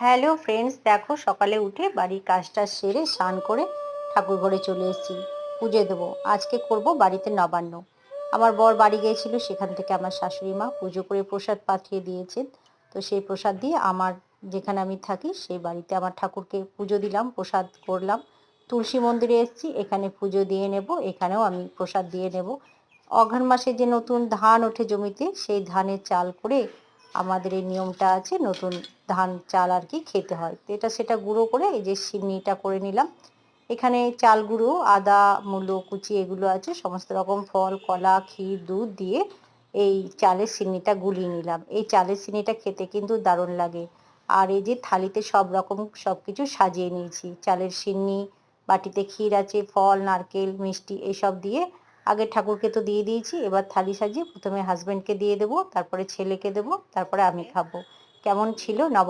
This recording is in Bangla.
হ্যালো ফ্রেন্ডস, দেখো সকালে উঠে বাড়ির কাজটা সেরে স্নান করে ঠাকুর ঘরে চলে এসেছি। পুজো দেবো, আজকে করব বাড়িতে নবান্ন। আমার বর বাড়ি গিয়েছিল, সেখান থেকে আমার শাশুড়ি মা পুজো করে প্রসাদ পাঠিয়ে দিয়েছেন। তো সেই প্রসাদ দিয়ে আমার যেখানে আমি থাকি সেই বাড়িতে আমার ঠাকুরকে পুজো দিলাম, প্রসাদ করলাম। তুলসী মন্দিরে এসেছি, এখানে পুজো দিয়ে নেব, এখানেও আমি প্রসাদ দিয়ে নেব। অঘ্রাণ মাসে যে নতুন ধান ওঠে জমিতে, সেই ধানের চাল করে আমাদের এই নিয়মটা আছে, নতুন ধান চাল আর কি খেতে হয়। তো এটা সেটা গুঁড়ো করে এই যে সিন্নিটা করে নিলাম। এখানে চাল গুঁড়ো, আদা, মূলো কুচি এগুলো আছে, সমস্ত রকম ফল, কলা, ক্ষীর, দুধ দিয়ে এই চালের সিন্নিটা গুলিয়ে নিলাম। এই চালের সিন্নিটা খেতে কিন্তু দারুণ লাগে। আর এই যে থালিতে সব রকম সব কিছু সাজিয়ে নিয়েছি, চালের সিন্নি, বাটিতে ক্ষীর আছে, ফল, নারকেল, মিষ্টি এইসব দিয়ে আগে ঠাকুরকে তো দিয়ে দিয়েছি। এবার থালি সাজিয়ে প্রথমে হাজবেন্ডকে দিয়ে দেবো, তারপরে ছেলেকে দেবো, তারপরে আমি খাবো। কেমন ছিল নবান্ন?